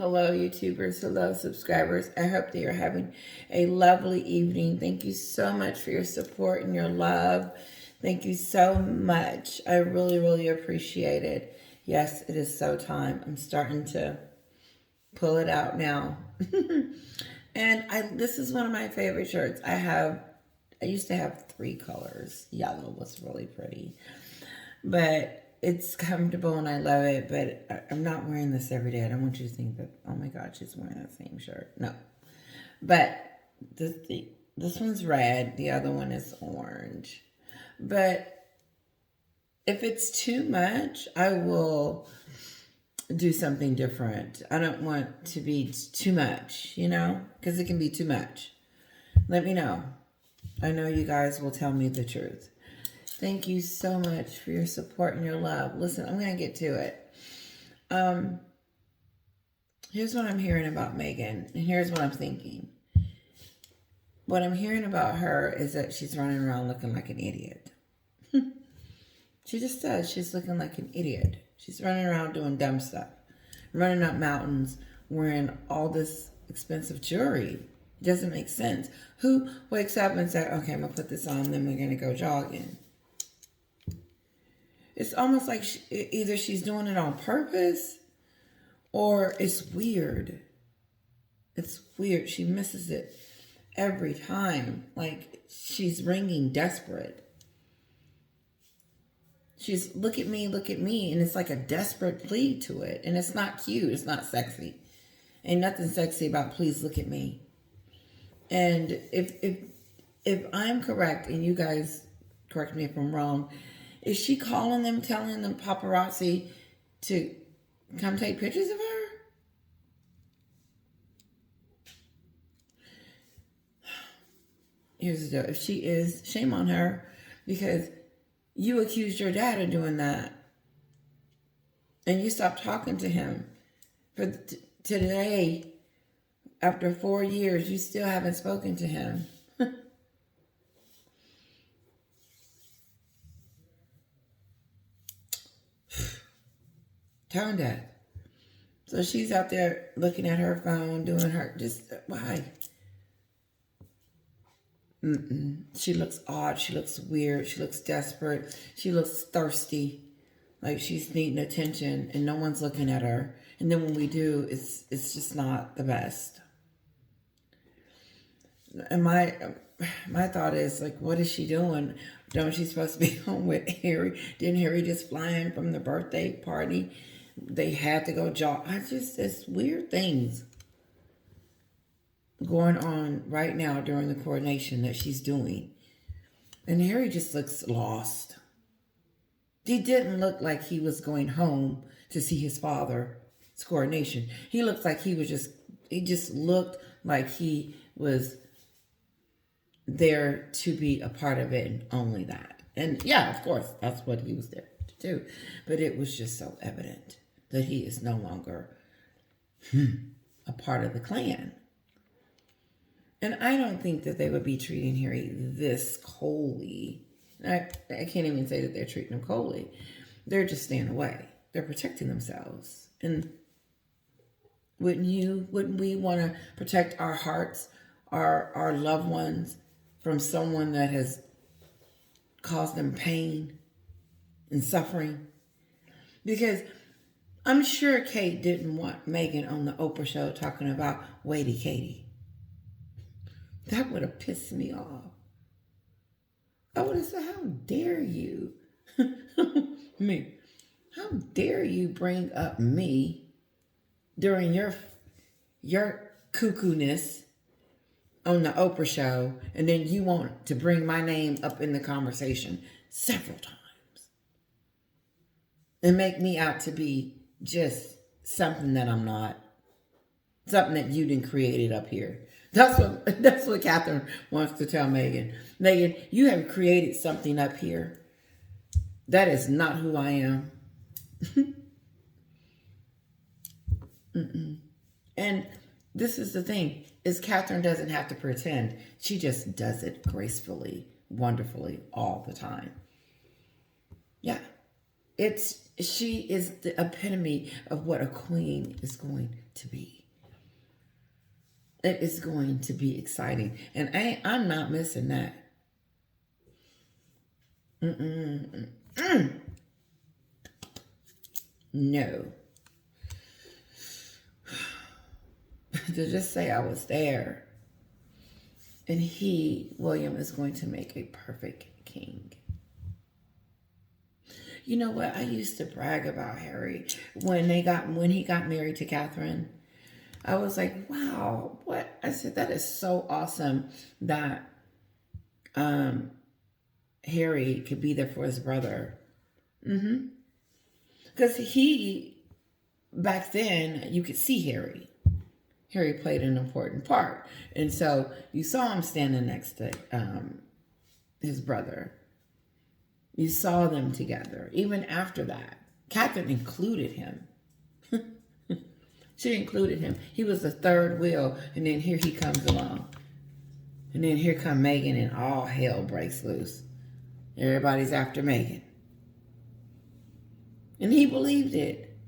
Hello, YouTubers. Hello, subscribers. I hope that you're having a lovely evening. Thank you so much for your support and your love. Thank you so much. I really, really appreciate it. Yes, it is so time. I'm starting to pull it out now. And this is one of my favorite shirts. I used to have 3 colors. Yellow was really pretty. But it's comfortable and I love it, but I'm not wearing this every day. I don't want you to think that, oh my God, she's wearing that same shirt. No. But this one's red. The other one is orange. But if it's too much, I will do something different. I don't want to be too much, because it can be too much. Let me know. I know you guys will tell me the truth. Thank you so much for your support and your love. Listen, I'm going to get to it. Here's what I'm hearing about Meghan, and here's what I'm thinking. What I'm hearing about her is that she's running around looking like an idiot. She just does. She's looking like an idiot. She's running around doing dumb stuff. Running up mountains, wearing all this expensive jewelry. It doesn't make sense. Who wakes up and says, okay, I'm going to put this on, then we're going to go jogging? It's almost like either she's doing it on purpose or it's weird. It's weird. She misses it every time. Like she's ringing desperate. She's look at me, and it's like a desperate plea to it. And it's not cute. It's not sexy. Ain't nothing sexy about please look at me. And if I'm correct, and you guys correct me if I'm wrong, is she calling them, telling them paparazzi to come take pictures of her? Here's the deal. If she is, shame on her, because you accused your dad of doing that. And you stopped talking to him. For today, after 4 years, you still haven't spoken to him. Tone deaf. So she's out there looking at her phone, doing her, just, why? She looks odd. She looks weird. She looks desperate. She looks thirsty. Like she's needing attention and no one's looking at her. And then when we do, it's just not the best. And my thought is, like, what is she doing? Don't she supposed to be home with Harry? Didn't Harry just fly in from the birthday party? They had to go jog. It's weird things going on right now during the coronation that she's doing. And Harry just looks lost. He didn't look like he was going home to see his father's coronation. He looked like he just looked like he was there to be a part of it and only that. And yeah, of course, that's what he was there to do. But it was just so evident that he is no longer a part of the clan. And I don't think that they would be treating Harry this coldly. I can't even say that they're treating him coldly. They're just staying away. They're protecting themselves. And wouldn't we want to protect our hearts, our loved ones from someone that has caused them pain and suffering? Because I'm sure Kate didn't want Meghan on the Oprah show talking about Waity Katie. That would have pissed me off. I would have said, how dare you? Me. How dare you bring up me during your cuckoo-ness on the Oprah show, and then you want to bring my name up in the conversation several times and make me out to be just something that I'm not. Something that you didn't create it up here. That's what Catherine wants to tell Meghan. Meghan, you have created something up here. That is not who I am. And this is the thing, is Catherine doesn't have to pretend. She just does it gracefully, wonderfully, all the time. Yeah. she is the epitome of what a queen is going to be. It is going to be exciting, and I'm not missing that. No. To just say I was there, and William, is going to make a perfect king. You know what? I used to brag about Harry when he got married to Catherine. I was like, wow, what? I said, that is so awesome that Harry could be there for his brother. Because back then, you could see Harry. Harry played an important part. And so you saw him standing next to his brother. You saw them together. Even after that, Catherine included him. She included him. He was the third wheel, and then here he comes along. And then here come Meghan, and all hell breaks loose. Everybody's after Meghan. And he believed it.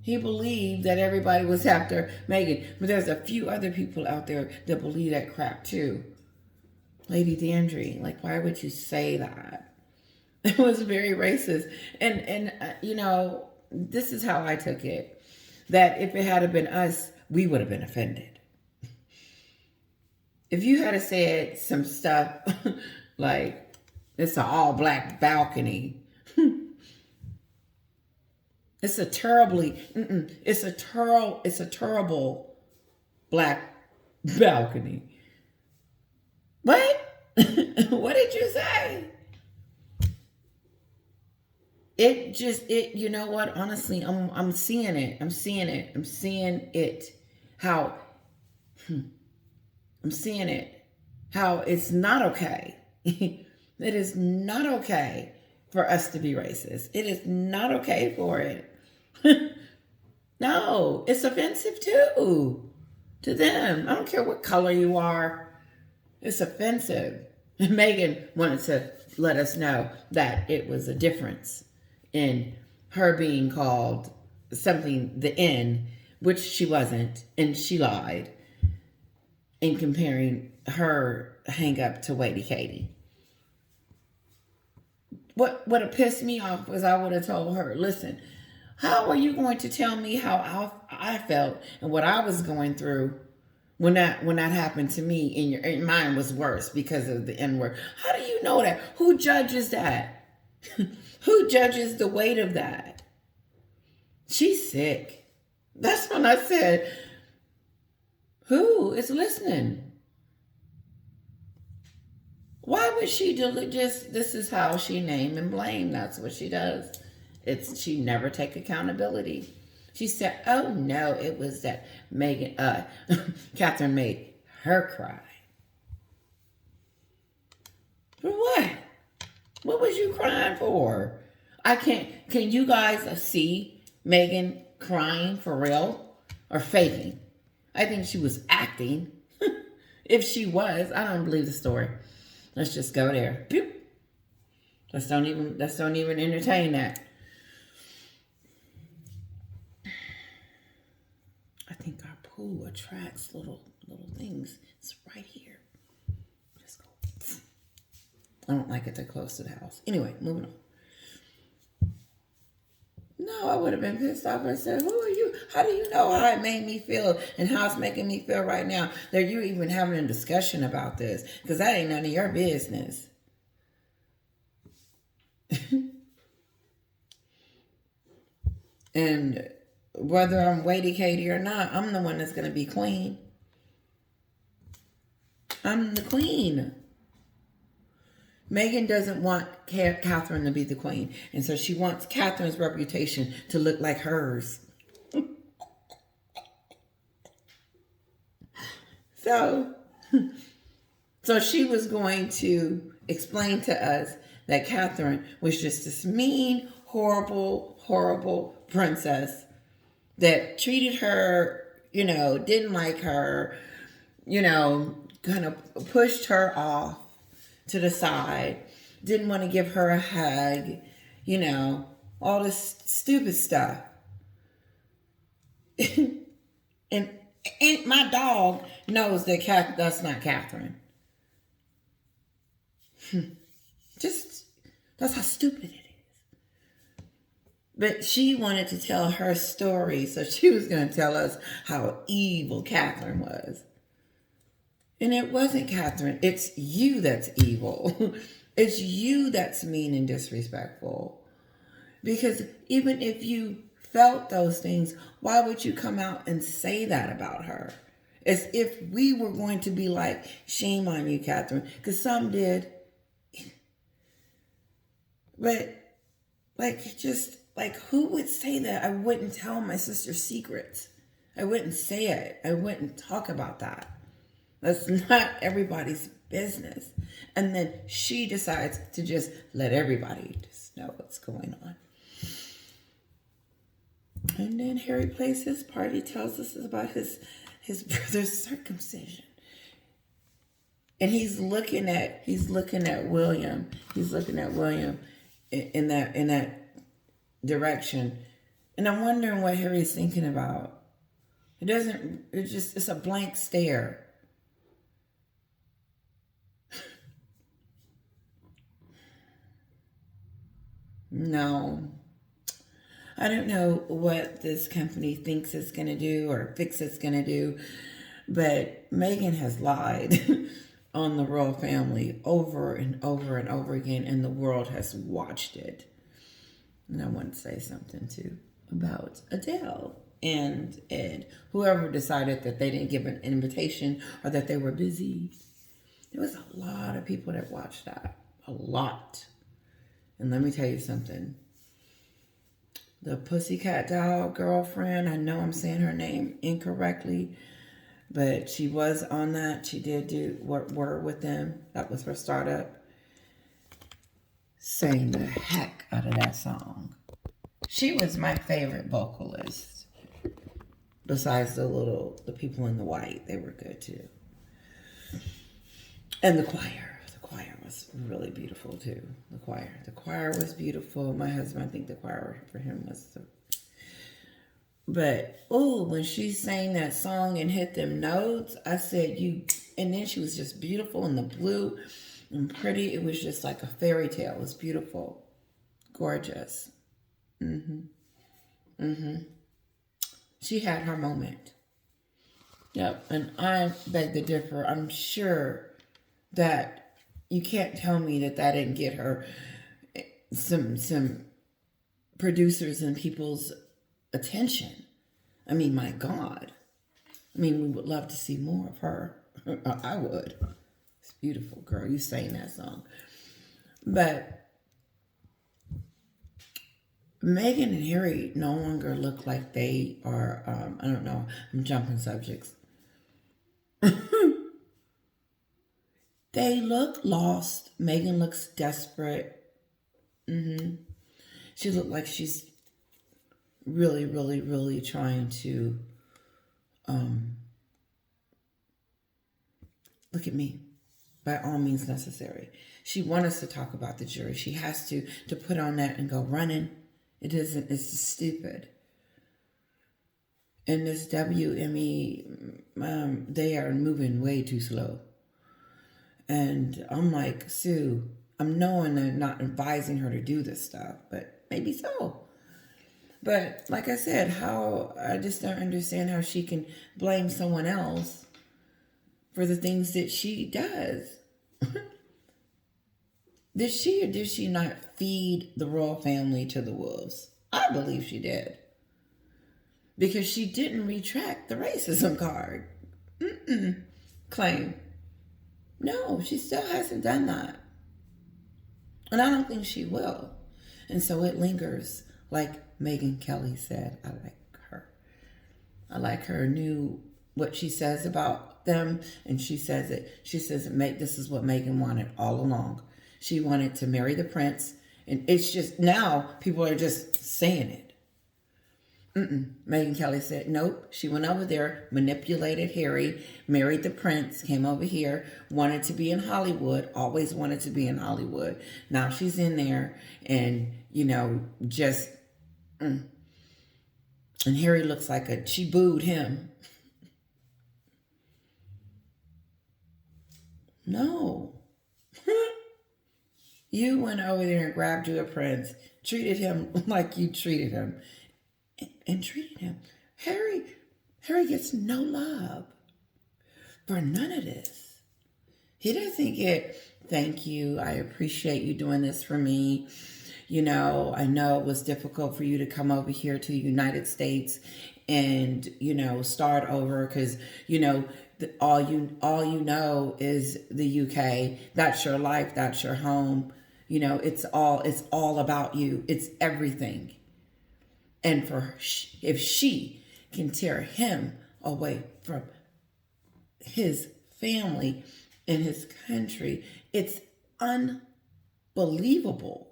He believed that everybody was after Meghan. But there's a few other people out there that believe that crap too. Lady Dandry, like, why would you say that? It was very racist. And you know, this is how I took it. That if it had been us, we would have been offended. If you had said some stuff like, it's an all-black balcony. It's a terrible black balcony. What? What did you say? You know what? Honestly, I'm seeing it. I'm seeing it. How it's not okay. It is not okay for us to be racist. It is not okay for it. No, it's offensive too to them. I don't care what color you are. It's offensive. And Meghan wanted to let us know that it was a difference in her being called something, the N, which she wasn't, and she lied in comparing her hang up to Lady Katie. What would have pissed me off was I would have told her, listen, how are you going to tell me how I felt and what I was going through when that happened to me and mine was worse because of the N-word? How do you know that? Who judges that? Who judges the weight of that? She's sick. That's when I said, who is listening? Why would she this is how she name and blame. That's what she does. She never take accountability. She said, oh no, it was that Meghan, Catherine made her cry. For what? What was you crying for? Can you guys see Meghan crying for real or faking? I think she was acting. If she was, I don't believe the story. Let's just go there. Boop. Let's don't even entertain that. I think our pool attracts little things. It's right here. Just go. I don't like it that close to the house. Anyway, moving on. No, I would have been pissed off and said, who are you? How do you know how it made me feel and how it's making me feel right now? That you're even having a discussion about this. Because that ain't none of your business. And whether I'm Lady Katie or not, I'm the one that's going to be queen. I'm the queen. Meghan doesn't want Catherine to be the queen. And so she wants Catherine's reputation to look like hers. So she was going to explain to us that Catherine was just this mean, horrible, horrible princess that treated her, didn't like her, kind of pushed her off to the side, didn't want to give her a hug, all this stupid stuff. and my dog knows that that's not Catherine. Just, that's how stupid it is. But she wanted to tell her story, so she was going to tell us how evil Catherine was. And it wasn't Catherine. It's you that's evil. It's you that's mean and disrespectful. Because even if you felt those things, why would you come out and say that about her? As if we were going to be like, shame on you, Catherine. Because some did. But, who would say that? I wouldn't tell my sister's secrets. I wouldn't say it. I wouldn't talk about that. That's not everybody's business. And then she decides to just let everybody just know what's going on. And then Harry plays his part. He tells us about his brother's circumcision. And he's looking at William. He's looking at William in that direction. And I'm wondering what Harry's thinking about. It's a blank stare. No. I don't know what this company thinks it's going to do or thinks it's going to do, but Meghan has lied on the royal family over and over and over again, and the world has watched it. And I want to say something, too, about Adele and Ed. Whoever decided that they didn't give an invitation or that they were busy. There was a lot of people that watched that. A lot. And let me tell you something. The Pussycat Doll girlfriend, I know I'm saying her name incorrectly, but she was on that. She did do Word with them. That was her startup. Sang the heck out of that song. She was my favorite vocalist. Besides the people in the white, they were good too. And the choir. The choir was really beautiful too. The choir was beautiful. My husband, I think the choir for him was but when she sang that song and hit them notes, I said and then she was just beautiful in the blue and pretty. It was just like a fairy tale. It was beautiful. Gorgeous. She had her moment. Yep, and I beg to differ. I'm sure that you can't tell me that didn't get her some producers and people's attention. I mean, my God. I mean, we would love to see more of her. I would. It's beautiful, girl. You sang that song. But Meghan and Harry no longer look like they are, I don't know, I'm jumping subjects. They look lost. Meghan looks desperate. She looked like she's really, really, really trying to look at me. By all means necessary. She wants us to talk about the jury. She has to put on that and go running. It isn't. It's just stupid. And this WME, they are moving way too slow. And I'm like, Sue, I'm knowing they're not advising her to do this stuff, but maybe so. But like I said, I just don't understand how she can blame someone else for the things that she does. Did she or did she not feed the royal family to the wolves? I believe she did. Because she didn't retract the racism card. Claim. No, she still hasn't done that. And I don't think she will. And so it lingers. Like Megyn Kelly said, I like her. I like her what she says about them. And she says this is what Meghan wanted all along. She wanted to marry the prince. And it's just, now people are just saying it. Meghan Kelly said, nope. She went over there, manipulated Harry, married the prince, came over here, wanted to be in Hollywood, always wanted to be in Hollywood. Now she's in there and, just, and Harry looks like she booed him. No. You went over there and grabbed your prince, treated him like you treated him, and treated him. Harry gets no love for none of this. He doesn't get, thank you, I appreciate you doing this for me. I know it was difficult for you to come over here to the United States and, start over because, all you know is the UK. That's your life. That's your home. It's all about you. It's everything. And if she can tear him away from his family and his country, it's unbelievable.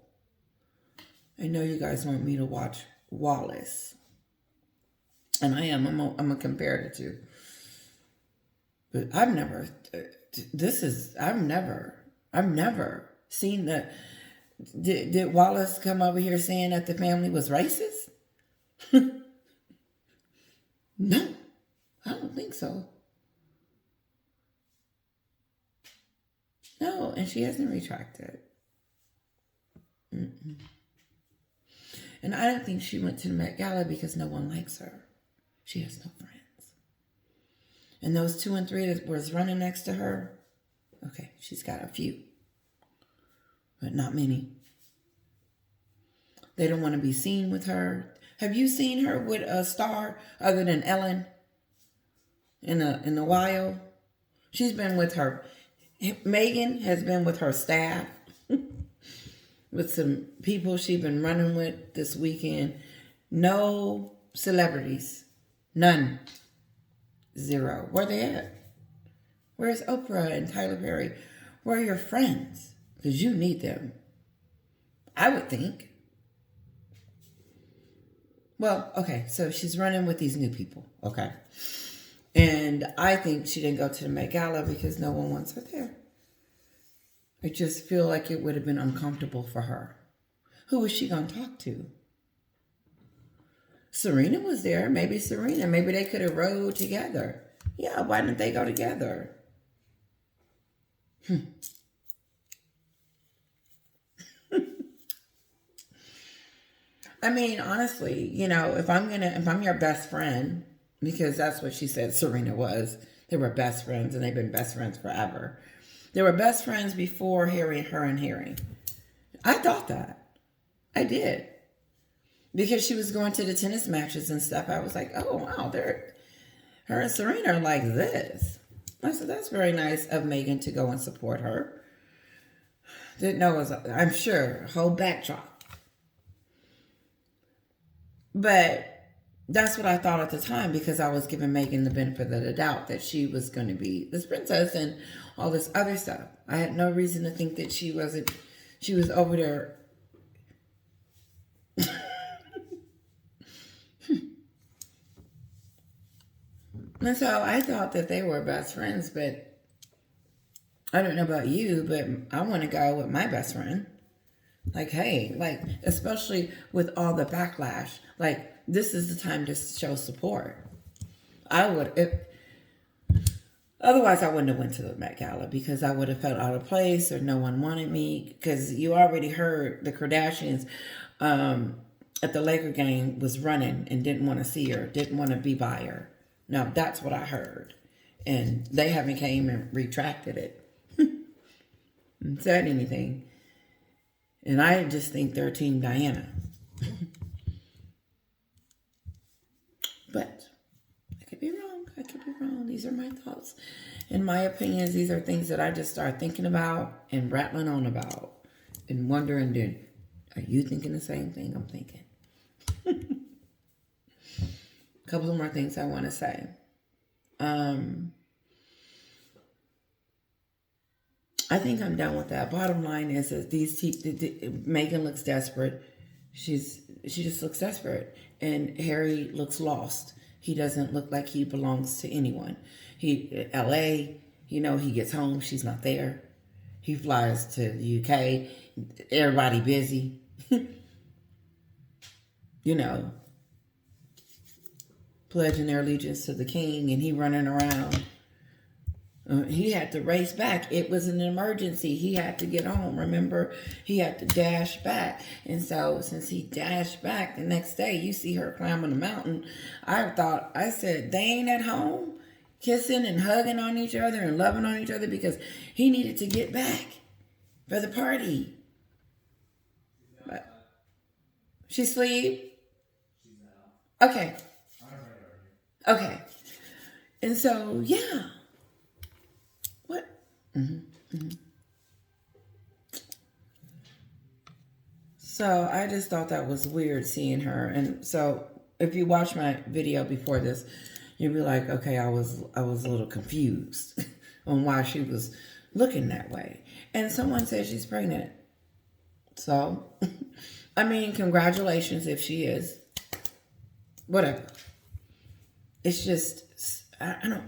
I know you guys want me to watch Wallace, and I am. I'm gonna compare the two, but I've never seen the. Did Wallace come over here saying that the family was racist? No, I don't think so. No, and she hasn't retracted. And I don't think she went to the Met Gala because no one likes her. She has no friends. And those 2 and 3 that was running next to her, okay, she's got a few, but not many. They don't want to be seen with her. Have you seen her with a star other than Ellen in a while? She's been with her. Meghan has been with her staff, with some people she's been running with this weekend. No celebrities. None. Zero. Where they at? Where's Oprah and Tyler Perry? Where are your friends? Because you need them. I would think. Well, okay, so she's running with these new people, okay? And I think she didn't go to the Met Gala because no one wants her there. I just feel like it would have been uncomfortable for her. Who was she going to talk to? Serena was there. Maybe they could have rode together. Yeah, why didn't they go together? I mean, honestly, if I'm your best friend, because that's what she said Serena was. They were best friends and they've been best friends forever. They were best friends before her and Harry. I thought that. I did. Because she was going to the tennis matches and stuff. I was like, oh, wow, her and Serena are like this. I said, that's very nice of Meghan to go and support her. Didn't know it was, I'm sure, a whole backdrop. But that's what I thought at the time because I was giving Meghan the benefit of the doubt that she was going to be this princess and all this other stuff. I had no reason to think that she was over there. And so I thought that they were best friends, but I don't know about you, but I want to go with my best friend. Like, hey, especially with all the backlash, this is the time to show support. Otherwise I wouldn't have went to the Met Gala because I would have felt out of place or no one wanted me because you already heard the Kardashians at the Laker game was running and didn't want to see her, didn't want to be by her. No, that's what I heard. And they haven't came and retracted it and said anything. And I just think they're Team Diana. But I could be wrong. These are my thoughts and my opinions. These are things that I just start thinking about and rattling on about and wondering, are you thinking the same thing I'm thinking? A couple of more things I want to say. I think I'm done with that. Bottom line is that Meghan looks desperate. She just looks desperate. And Harry looks lost. He doesn't look like he belongs to anyone. LA, he gets home, she's not there. He flies to the UK, everybody busy. Pledging their allegiance to the king, and he running around. He had to race back. It was an emergency. He had to get home. Remember, he had to dash back. And so since he dashed back, the next day, you see her climbing the mountain. I said, they ain't at home kissing and hugging on each other and loving on each other because he needed to get back for the party. But she sleep? Okay. Okay. And so, yeah. What? So I just thought that was weird seeing her. And so if you watch my video before this, you'd be like, okay, I was a little confused on why she was looking that way. And someone said she's pregnant. So, I mean, congratulations if she is. Whatever. It's just, I don't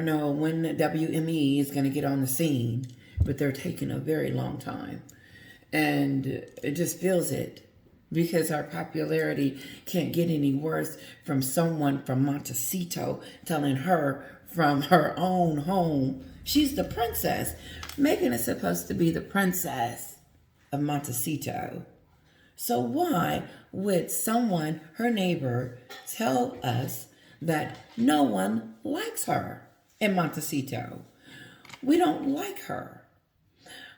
know when the WME is going to get on the scene, but they're taking a very long time. And it just feels it because our popularity can't get any worse from someone from Montecito telling her from her own home, she's the princess. Meghan is supposed to be the princess of Montecito. So why would someone, her neighbor, tell us that no one likes her in Montecito? We don't like her.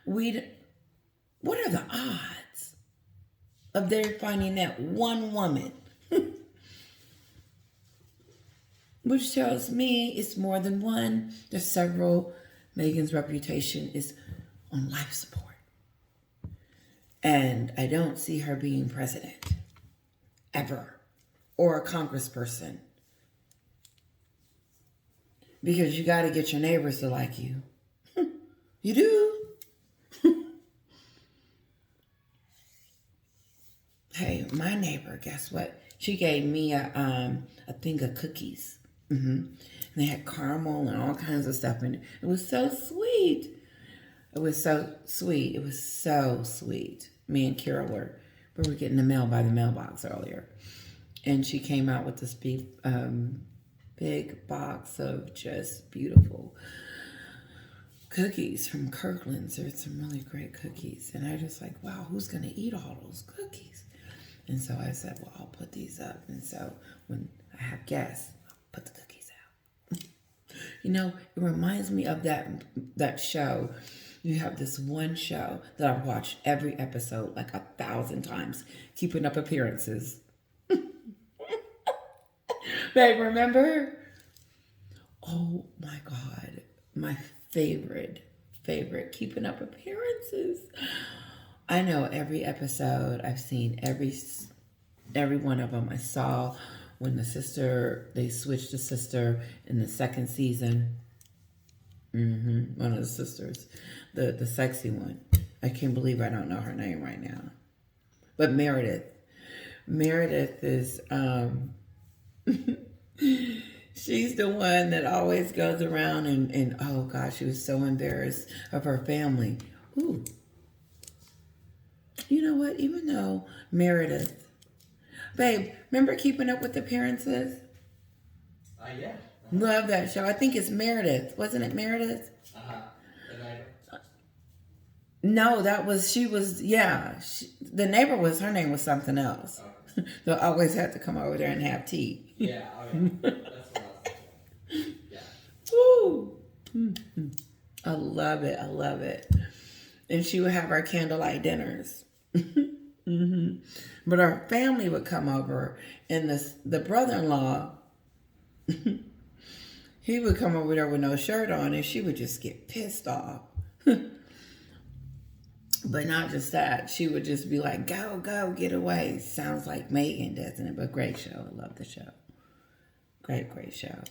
What are the odds of their finding that one woman? Which tells me it's more than one. There's several. Meghan's reputation is on life support. And I don't see her being president. Ever. Or a congressperson. Because you got to get your neighbors to like you. You do. Hey, my neighbor, guess what? She gave me a thing of cookies. And they had caramel and all kinds of stuff in it. It was so sweet. It was so sweet. It was so sweet. Me and Kira we were getting the mail by the mailbox earlier. And she came out with this big box of just beautiful cookies from Kirkland's. There's some really great cookies. And I just like, wow, who's going to eat all those cookies? And so I said, well, I'll put these up. And so when I have guests, I'll put the cookies out. It reminds me of that show. You have this one show that I've watched every episode like 1,000 times, Keeping Up Appearances. Babe, remember? Oh my God. My favorite, Keeping Up Appearances. I know every episode. I've seen every one of them. I saw when they switched the sister in the second season. One of the sisters, the sexy one. I can't believe I don't know her name right now. But Meredith is, she's the one that always goes around and oh gosh, she was so embarrassed of her family. Ooh. You know what? Even though Meredith, babe, remember Keeping Up with Appearances? Yeah. Love that show. I think it's Meredith. Wasn't it Meredith? The neighbor? No, the neighbor her name was something else. Okay. They always had to come over there and have tea. Yeah, that's what I was thinking. Yeah. Woo! I love it. And she would have our candlelight dinners. But our family would come over, and the brother-in-law, he would come over there with no shirt on, and she would just get pissed off. But not just that. She would just be like, go, get away. Sounds like Meghan, doesn't it? But great show. I love the show. Great show.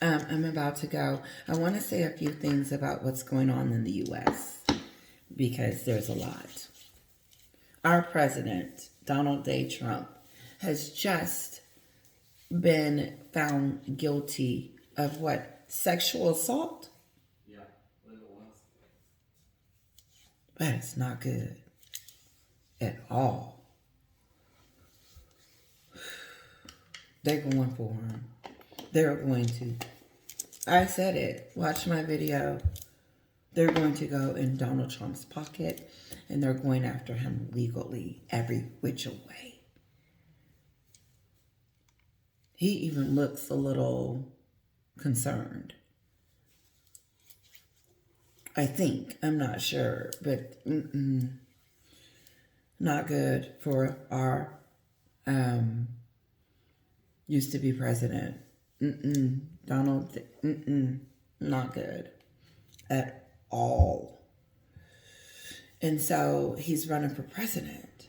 I'm about to go. I want to say a few things about what's going on in the U.S. because there's a lot. Our president, Donald J. Trump, has just been found guilty of what? Sexual assault? Yeah, what it was. That is not good at all. They're going for him. They're going to. I said it. Watch my video. They're going to go in Donald Trump's pocket and they're going after him legally every which way. He even looks a little concerned. I think. I'm not sure. But not good for our used to be president. Donald, not good at all. And so he's running for president.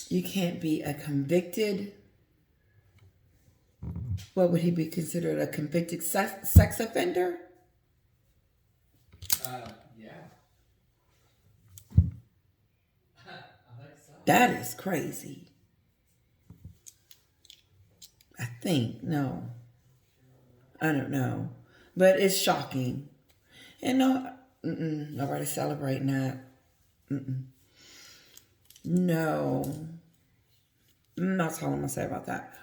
You can't be a convicted, what would he be considered, a convicted sex offender? Yeah. I think so. That is crazy. I think, no. I don't know. But it's shocking. And no, nobody celebrating that. No. That's all I'm going to say about that.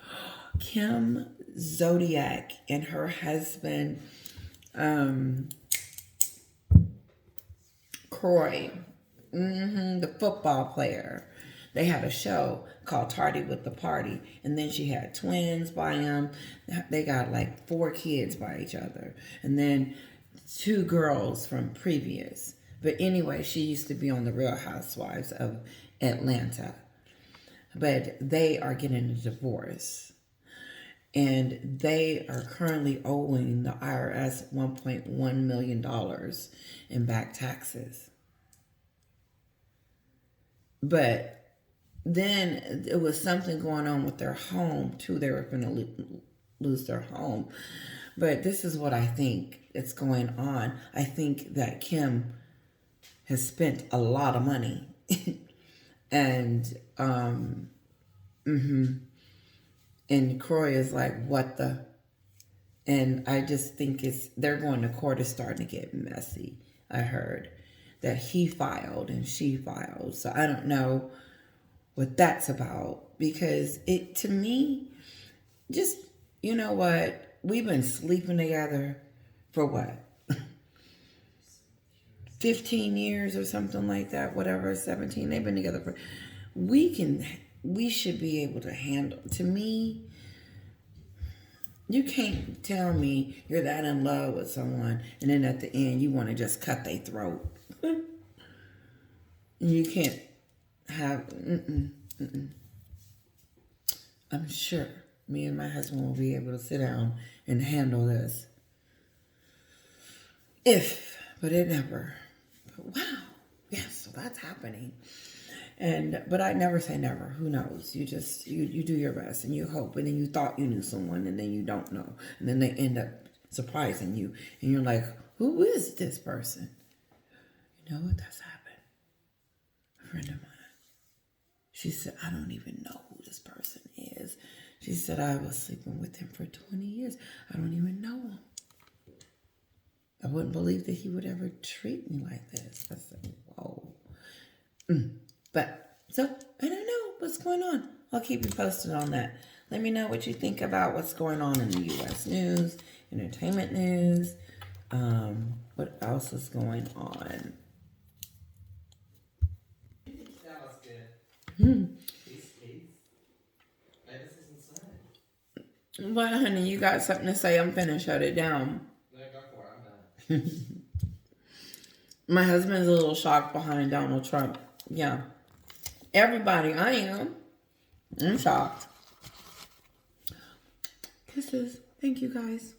Kim Zodiac and her husband, Croy, the football player. They had a show called Tardy with the Party. And then she had twins by him. They got like 4 kids by each other. And then 2 girls from previous. But anyway, she used to be on the Real Housewives of Atlanta. But they are getting a divorce. And they are currently owing the IRS $1.1 million in back taxes. But then it was something going on with their home, too. They were going to lose their home. But this is what I think is going on. I think that Kim has spent a lot of money. And, and Croy is like, what the? And I just think they're going to court. Is starting to get messy. I heard that he filed and she filed. So I don't know what that's about, because it, to me, just, you know what? We've been sleeping together for what? 15 years or something like that, whatever, 17. They've been together for, we should be able to handle, to me, you can't tell me you're that in love with someone and then at the end you want to just cut their throat. You can't have, I'm sure me and my husband will be able to sit down and handle this. But it never. But wow. Yes, so that's happening. But I never say never. Who knows? You just, you do your best and you hope. And then you thought you knew someone and then you don't know. And then they end up surprising you. And you're like, who is this person? You know what? That's happened. A friend of mine. She said, I don't even know who this person is. She said, I was sleeping with him for 20 years. I don't even know him. I wouldn't believe that he would ever treat me like this. I said, whoa. But, so, I don't know what's going on. I'll keep you posted on that. Let me know what you think about what's going on in the U.S. news, entertainment news. What else is going on? That was good. Peace. Hey, this is insane. Well, honey, you got something to say. I'm finna shut it down. No, go for it. I'm done. My husband's a little shocked behind Donald Trump. Yeah. Everybody, I am. I'm shocked. Kisses. Thank you, guys.